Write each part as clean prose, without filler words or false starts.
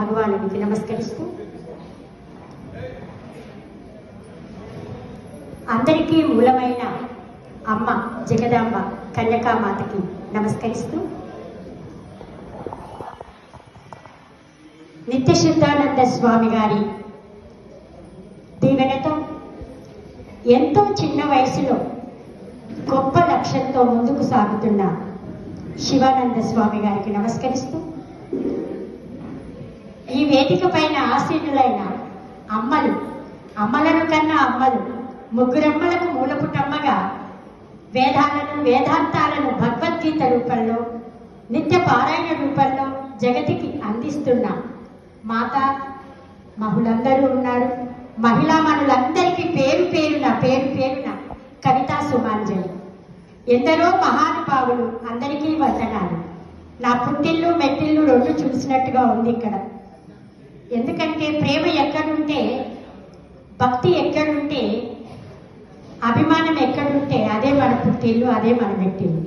భగవానుడికి నమస్కరిస్తూ, అందరికీ మూలమైన అమ్మ జగదాంబ కన్యకామాతకి నమస్కరిస్తూ, నిత్యశుద్ధానంద స్వామి గారి దీవెనతో ఎంతో చిన్న వయసులో గొప్ప లక్ష్యంతో ముందుకు సాగుతున్న శివానంద స్వామి గారికి నమస్కరిస్తూ, ఈ వేదిక పైన ఆసీనులైన అమ్మలను కన్నా అమ్మలు, ముగ్గురమ్మలకు మూలపుటమ్మగా వేదాంతాలను భగవద్గీత రూపంలో, నిత్య పారాయణ రూపంలో జగతికి అందిస్తున్న మాత మహులందరూ ఉన్నారు. మహిళా మనులందరికీ పేరు పేరున కవితా సుమాంజలి. ఎందరో మహానుభావులు, అందరికీ వందనాలు. నా పుట్టిల్లు మెట్టిల్లు రెండు చూసినట్టుగా ఉంది ఇక్కడ. ఎందుకంటే ప్రేమ ఎక్కడుంటే, భక్తి ఎక్కడుంటే, అభిమానం ఎక్కడుంటే అదే మన పుట్టిల్లు, అదే మన మెట్టిల్లు.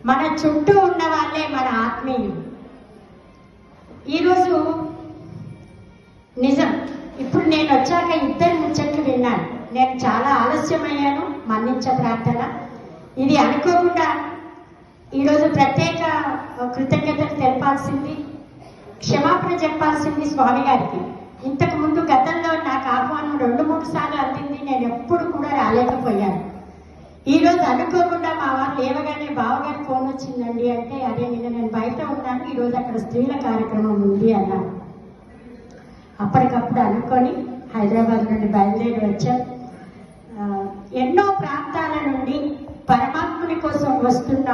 మన చుట్టూ ఉన్న వాళ్ళే మన ఆత్మీయులు. ఈరోజు నిజం, ఇప్పుడు నేను వచ్చాక ఇద్దరు ముచ్చట్లు విన్నాను. నేను చాలా ఆలస్యమయ్యాను, మన్నించ ప్రార్థన. ఇది అనుకోకుండా ఈరోజు ప్రత్యేక కృతజ్ఞతలు తెలపాల్సింది, క్షమాపణ చెప్పాల్సింది స్వామి గారికి. ఇంతకు ముందు గతంలో నాకు ఆహ్వానం 2-3 సార్లు అందింది, నేను ఎప్పుడు కూడా రాలేకపోయాను. ఈరోజు అనుకోకుండా మా వారు లేవగానే బావగారి ఫోన్ వచ్చిందండి అంటే, అదే నేను బయట ఉన్నాను, ఈరోజు అక్కడ స్త్రీల కార్యక్రమం ఉంది అన్నాను. అప్పటికప్పుడు అనుకొని హైదరాబాద్ నుండి బయలుదేరి వచ్చాం. ఎన్నో ప్రాంతాల నుండి పరమాత్ముని కోసం వస్తున్న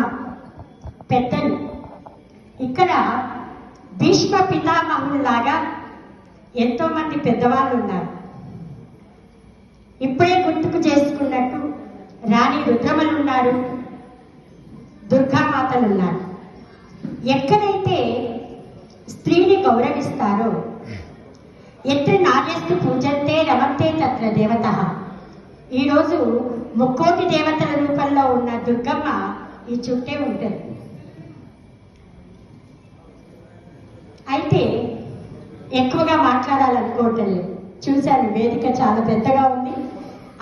పెద్దలు ఇక్కడ భీష్మ పితామహుల్లాగా ఎంతో మంది పెద్దవాళ్ళు ఉన్నారు. ఇప్పుడే గుర్తుకు చేసుకున్నట్టు రాణి రుద్రమలు ఉన్నారు, దుర్గామాతలు ఉన్నారు. ఎక్కడైతే స్త్రీని గౌరవిస్తారో, ఎత్ర నార్యస్తు పూజంతే రమంతే తత్ర దేవత. ఈరోజు 3,000,000 దేవతల రూపంలో ఉన్న దుర్గమ్మ ఈ చుట్టే ఉంటుంది. అయితే ఎక్కువగా మాట్లాడాలనుకోవటం లేదు. చూశాను వేదిక చాలా పెద్దగా ఉంది.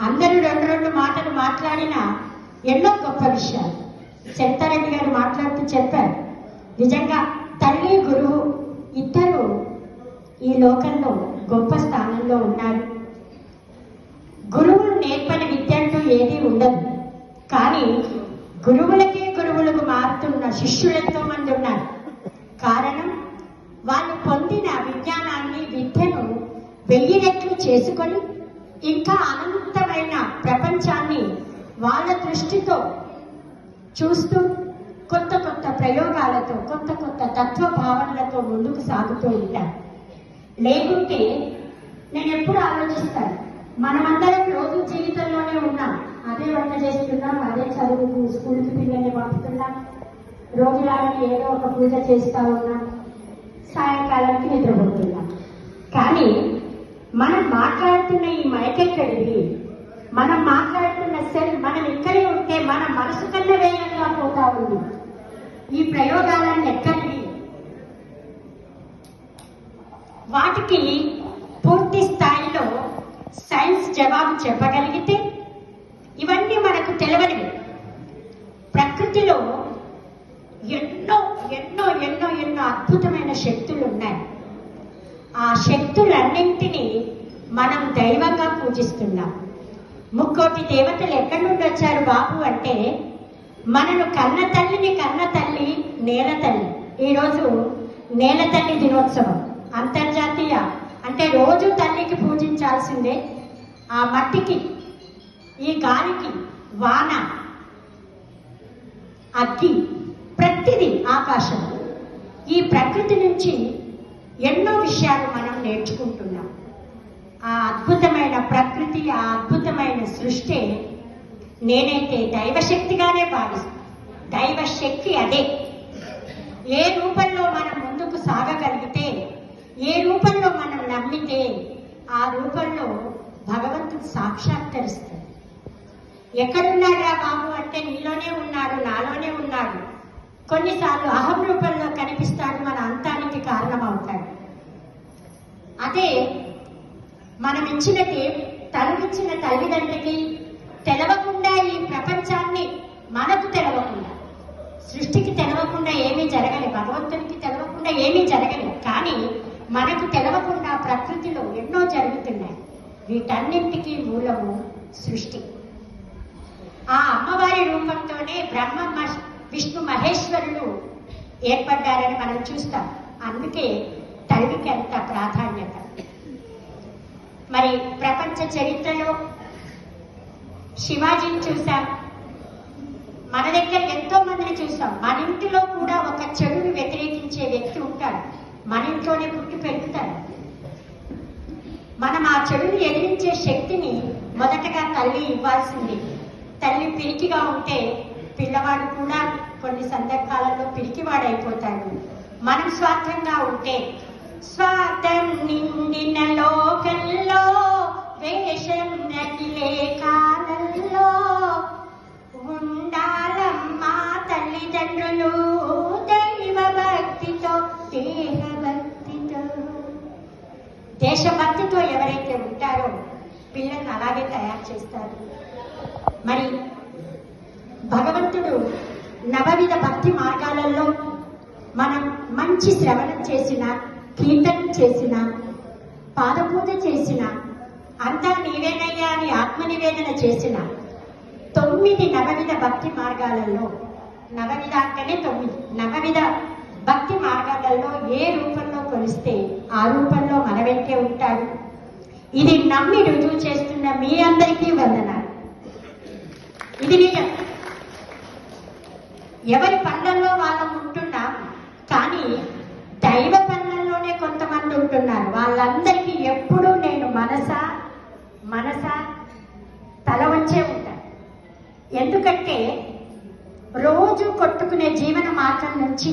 అందరూ 2 మాటలు మాట్లాడినా ఎన్నో గొప్ప విషయాలు. చెంతారెడ్డి గారు మాట్లాడుతూ చెప్పారు, నిజంగా తల్లి గురువు ఇద్దరు ఈ లోకంలో గొప్ప స్థానంలో ఉన్నారు. గురువులు నేర్పని విద్య అంటూ ఏదీ ఉండదు. కానీ గురువులకే గురువులకు మారుతున్న శిష్యులు ఎంతో మంది ఉన్నారు. కారణం, వాళ్ళు పొందిన విజ్ఞానాన్ని, విద్యను 1000 రెట్లు చేసుకొని ఇంకా అనంతమైన ప్రపంచాన్ని వాళ్ళ దృష్టితో చూస్తూ కొత్త కొత్త ప్రయోగాలతో, కొత్త కొత్త తత్వ భావనలతో ముందుకు సాగుతూ ఉంటారు. లేకుంటే నేను ఎప్పుడు ఆలోచిస్తాను, మనమందరం రోజు జీవితంలోనే ఉన్నాం. అదే వంట చేస్తున్నాం, అదే చదువుకు స్కూల్కి పిల్లల్ని పంపుతున్నాం, రోజులాగా ఏదో ఒక పూజ చేస్తూ ఉన్నాం, సాయంకాలానికి నిద్రపోతున్నాం. కానీ మనం మాట్లాడుతున్న ఈ మైకెక్కడిది? మనం మాట్లాడుతున్న సెల్ మనం ఇక్కడే ఉంటే మన మనసు కన్నా వేగంగా పోతా ఉంది. ఈ ప్రయోగాలన్నీ ఎక్కడివి? వాటికి పూర్తి స్థాయిలో సైన్స్ జవాబు చెప్పగలిగితే ఇవన్నీ మనకు తెలియనివి. ప్రకృతిలో ఎన్నో ఎన్నో ఎన్నో ఎన్నో అద్భుతమైన శక్తులు ఉన్నాయి. ఆ శక్తులన్నింటినీ మనం దైవంగా పూజిస్తున్నాం. 3,000,000 దేవతలు ఎక్కడి నుండి వచ్చారు బాబు అంటే, మనను కన్న తల్లి నేల తల్లి. ఈరోజు నేల తల్లి దినోత్సవం అంతర్జాతీయ. అంటే రోజు తల్లికి పూజించాల్సిందే. ఆ మట్టికి, ఈ గాలికి, వాన, అగ్గి, ప్రతిదీ, ఆకాశం, ఈ ప్రకృతి నుంచి ఎన్నో విషయాలు మనం నేర్చుకుంటున్నాం. ఆ అద్భుతమైన ప్రకృతి, ఆ అద్భుతమైన సృష్టి నేనైతే దైవశక్తిగానే భావిస్తాను. దైవశక్తి అదే. ఏ రూపంలో మనం ముందుకు సాగగలిగితే, ఏ రూపంలో మనం నమ్మితే ఆ రూపంలో భగవంతుడు సాక్షాత్కరిస్తాడు. ఎక్కడున్నాడా బాబు అంటే నీలోనే ఉన్నాడు, నాలోనే ఉన్నాడు. కొన్నిసార్లు అహం రూపంలో కనిపిస్తాడు, మన అంతానికి కారణమవుతాడు. అదే మనం ఇచ్చినట్టు తనకిచ్చిన తల్లిదండ్రికి తెలవకుండా ఈ ప్రపంచాన్ని మనకు తెలవకుండా, సృష్టికి తెలవకుండా ఏమీ జరగలేదు, భగవంతునికి తెలవకుండా ఏమీ జరగలేదు. కానీ మనకు తెలవకుండా ప్రకృతిలో ఎన్నో జరుగుతున్నాయి. వీటన్నింటికీ మూలము సృష్టి. ఆ అమ్మవారి రూపంతోనే బ్రహ్మ విష్ణు మహేశ్వరులు ఏర్పడ్డారని మనం చూస్తాం. అందుకే తల్లికి అంత ప్రాధాన్యత. మరి ప్రపంచ చరిత్రలో శివాజీని చూసాం, మన దగ్గర ఎంతో మందిని చూసాం. మన ఇంటిలో కూడా ఒక చెడుని వ్యతిరేకించే వ్యక్తి ఉంటాడు, మన ఇంట్లోనే పుట్టి పెరుగుతాడు. మనం ఆ చెడుని ఎదిరించే శక్తిని మొదటగా తల్లి ఇవ్వాల్సింది. తల్లి పిరికిగా ఉంటే పిల్లవాడు కూడా కొన్ని సందర్భాలలో పిరికివాడైపోతాడు. మనం స్వార్థంగా ఉంటే, స్వార్థం నిండిన లోకంలో వేషం నకిలే కాలంలో ఉండాలమ్మా తల్లిదండ్రులు దైవ భక్తితో దేహభక్తితో. దేశభక్తితో ఎవరైతే ఉంటారో పిల్లల్ని అలాగే తయారు చేస్తారు. మరి భగవంతుడు నవవిధ భక్తి మార్గాలలో మనం మంచి శ్రవణం చేసిన, కీర్తనం చేసిన, పాదపూజ చేసిన, అంతా నీవేనయ్యా అని ఆత్మనివేదన చేసిన 9 నవవిధ భక్తి మార్గాలలో, నవవిధ అంటేనే 9 నవవిధ భక్తి మార్గాలలో ఏ రూపంలో కొలిస్తే ఆ రూపంలో మన వెంటే ఉంటాడు. ఇది నమ్మి రుజువు చేస్తున్న మీ అందరికీ వందనాలు. ఇది నిజం. ఎవరి పనులలో వాళ్ళం ఉంటున్నాం, కానీ దైవ పనులలోనే కొంతమంది ఉంటున్నారు. వాళ్ళందరికీ ఎప్పుడూ నేను మనస తల వంచే ఉంటాను. ఎందుకంటే రోజు కొట్టుకునే జీవన మార్గం నుంచి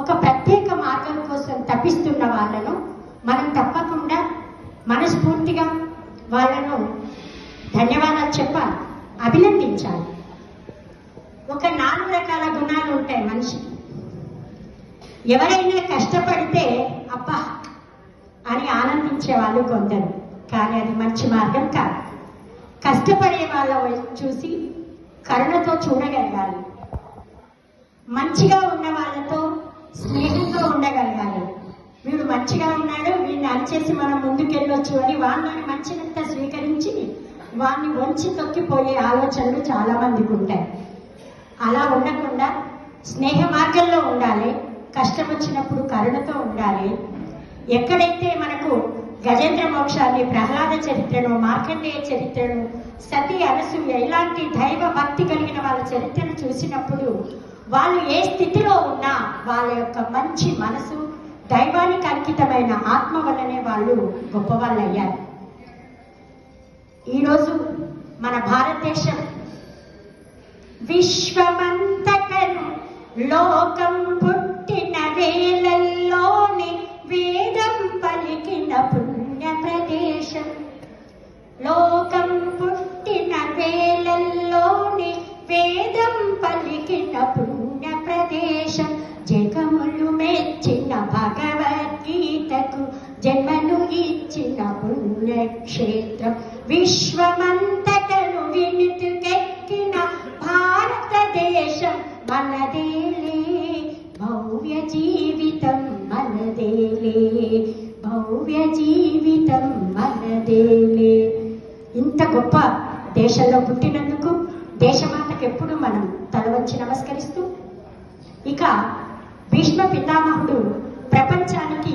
ఒక ప్రత్యేక మార్గం కోసం తప్పిస్తున్న వాళ్ళను మనం తప్పకుండా మనస్ఫూర్తిగా వాళ్ళను ధన్యవాదాలు చెప్పాలి, అభినందించాలి. ఒక 4 రకాల గుణాలు ఉంటాయి మనిషికి. ఎవరైనా కష్టపడితే అబ్బా అని ఆనందించే వాళ్ళు కొందరు, కానీ అది మంచి మార్గం కాదు. కష్టపడే వాళ్ళ చూసి కరుణతో చూడగలగాలి. మంచిగా ఉన్న వాళ్ళతో స్నేహంతో ఉండగలగాలి. వీడు మంచిగా ఉన్నాడు, వీడిని అరిచేసి మనం ముందుకెళ్ళొచ్చు అని వాళ్ళని మంచినంతా స్వీకరించి వాడిని వంచి తొక్కిపోయే ఆలోచనలు చాలా మందికి ఉంటాయి. అలా ఉండకుండా స్నేహ మార్గంలో ఉండాలి. కష్టం వచ్చినప్పుడు కరుణతో ఉండాలి. ఎక్కడైతే మనకు గజేంద్ర మోక్షాన్ని, ప్రహ్లాద చరిత్రను, మార్కండేయ చరిత్రను, సతీ అనసూయ ఇలాంటి దైవ భక్తి కలిగిన వాళ్ళ చరిత్రను చూసినప్పుడు వాళ్ళు ఏ స్థితిలో ఉన్నా వాళ్ళ యొక్క మంచి మనసు, దైవానికి అంకితమైన ఆత్మ వల్లనే వాళ్ళు గొప్పవాళ్ళు అయ్యారు. ఈరోజు మన భారతదేశం విశ్వమంతటను లోకం పుట్టిన వేళల్లోని వేదం పలికిన పుణ్య ప్రదేశం. లోకం పుట్టిన వేళల్లోని వేదం పలికిన పుణ్య ప్రదేశం. జగములు మెచ్చిన భగవద్గీతకు జన్మను ఇచ్చిన పుణ్యక్షేత్రం. విశ్వమంతటను వినుతుకెక్కిన భారతదేశం మనదేలే. భవ్య జీవితం మనదేలే, భవ్య జీవితం మనదేలే. ఇంత గొప్ప దేశంలో పుట్టినందుకు దేశమాతకు ఎప్పుడు మనం తల వంచి నమస్కరిస్తూ, ఇక భీష్మ పితామహుడు ప్రపంచానికి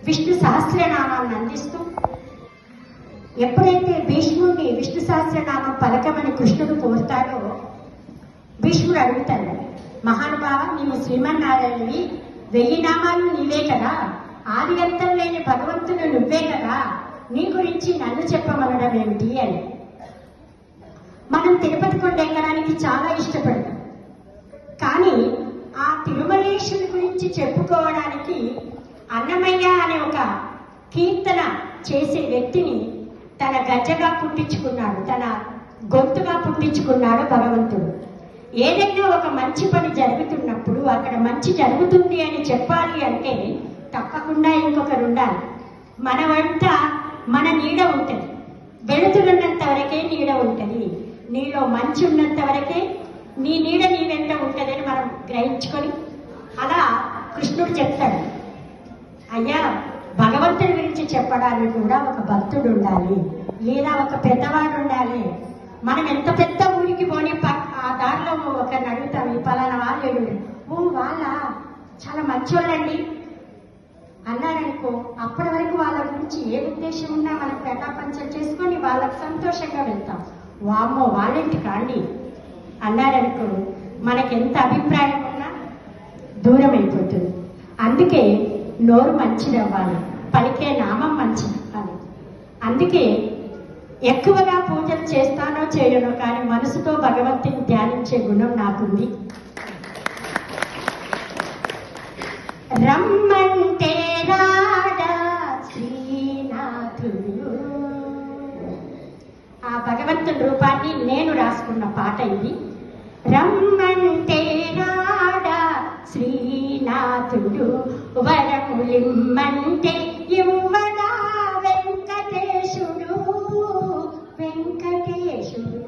విష్ణు సహస్రనామాన్ని అందిస్తూ, ఎప్పుడైతే భీష్ముడిని విష్ణు సహస్రనామం పలకమని కృష్ణుడు కోరుతాడో భీష్ముడు అడుగుతాడు, మహానుభావ నీవు శ్రీమన్నారాయణుని, 1000 నామాలు నీవే కదా, ఆది అంతం లేని భగవంతుడు నువ్వే కదా, నీ గురించి నన్ను చెప్పమనడం ఏమిటి అని. మనం తిరుపతి కొండ ఎక్కడానికి చాలా ఇష్టపడతాం, కానీ ఆ తిరుమలేశుని గురించి చెప్పుకోవడానికి అన్నమయ్య అనే ఒక కీర్తన చేసే వ్యక్తిని తన గజ్జగా పుట్టించుకున్నాడు, తన గొంతుగా పుట్టించుకున్నాడు భగవంతుడు. ఏదైనా ఒక మంచి పని జరుగుతున్నప్పుడు అక్కడ మంచి జరుగుతుంది అని చెప్పాలి అంటే తప్పకుండా ఇంకొకరు ఉండాలి. మన వెంట మన నీడ ఉంటుంది. వెళుతున్నంత వరకే నీడ ఉంటుంది. నీలో మంచి ఉన్నంత వరకే నీ నీడ నీ వెంట ఉంటుందని మనం గ్రహించుకొని అలా కృష్ణుడు చెప్తాడు, అయ్యా భగవంతుడి గురించి చెప్పడానికి కూడా ఒక భక్తుడు ఉండాలి, లేదా ఒక పెద్దవాడు ఉండాలి. మనం ఎంత పెద్ద ఊరికి పోని ఆ దారిలో ఒకరిని అడుగుతాం, ఈ పలానా వాళ్ళు ఏడు, ఓ వాళ్ళ చాలా మంచోళ్ళండి అన్నారనుకో, అప్పటి వరకు వాళ్ళ గురించి ఏ ఉద్దేశం ఉన్నా మనం ప్రతాపంచం చేసుకొని వాళ్ళకి సంతోషంగా వెళ్తాం. వామ్మో వాళ్ళేంటి కాండి అన్నారనుకో, మనకెంత అభిప్రాయం ఉన్నా దూరం అయిపోతుంది. అందుకే నోరు మంచిదవ్వాలి, పలికే నామం మంచిదవ్వాలి. అందుకే ఎక్కువగా పూజలు చేస్తానో చేయనో కానీ మనసుతో భగవంతుని ధ్యానించే గుణం నాకుంది. రమ్మంటే రాడా శ్రీనాథుడు, ఆ భగవంతుని రూపాన్ని నేను రాసుకున్న పాట ఇది. రమ్మంటే రాడా శ్రీనాథుడు, వరములిమ్మంటే ఇవ్వడా వెంకటేశుడు, వెంకటేశుడు.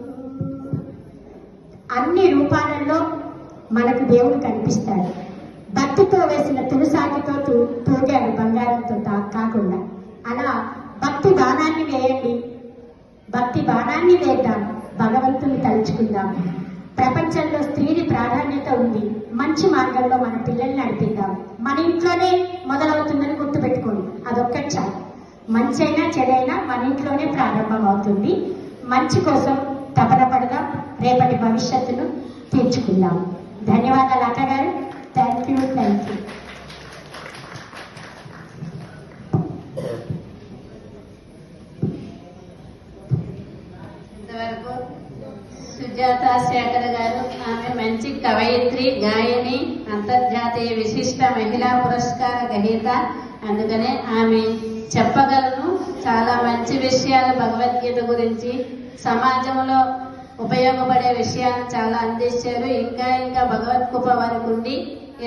అన్ని రూపాలలో మనకు దేవుడు కనిపిస్తాడు. భక్తితో వేసిన తులసాగితో తూగాడు బంగారంతో కాకుండా. అలా భక్తి బాణాన్ని వేయండి, భక్తి బాణాన్ని వేద్దాం, భగవంతుని తలుచుకుందాం. ప్రపంచంలో స్త్రీని ప్రాధాన్యత ఉంది, మంచి మార్గంలో మన పిల్లల్ని నడిపిద్దాం. మన ఇంట్లోనే మొదలవుతుందని గుర్తుపెట్టుకోండి, అదొక్కటి చాలు. మంచి అయినా చెడైనా మన ఇంట్లోనే ప్రారంభం అవుతుంది. మంచి కోసం తపన పడదాం, రేపటి భవిష్యత్తును తీర్చుకుందాం. ధన్యవాదాలు అక్కగారు. Thank you. ఇంతవరకు సుజాత శేఖర్ గారు, ఆమె మంచి కవయిత్రి, గాయని, అంతర్జాతీయ విశిష్ట మహిళా పురస్కార గ్రహీత. అందుకనే ఆమె చెప్పగలను. చాలా మంచి విషయాలు భగవద్గీత గురించి, సమాజంలో ఉపయోగపడే విషయాలు చాలా అందించారు. ఇంకా ఇంకా భగవద్కృప వరకు ఉండి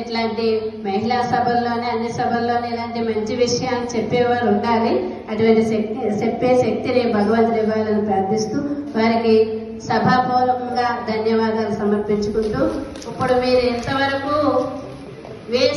ఇట్లాంటి మహిళా సభల్లోనే అన్ని సభల్లోనే ఇలాంటి మంచి విషయాలు చెప్పేవారు ఉండాలి. అటువంటి చెప్పే శక్తిని భగవంతుడి ఇవ్వాలని ప్రార్థిస్తూ వారికి సభాపూర్వకంగా ధన్యవాదాలు సమర్పించుకుంటూ, ఇప్పుడు మీరు ఇంతవరకు వేసి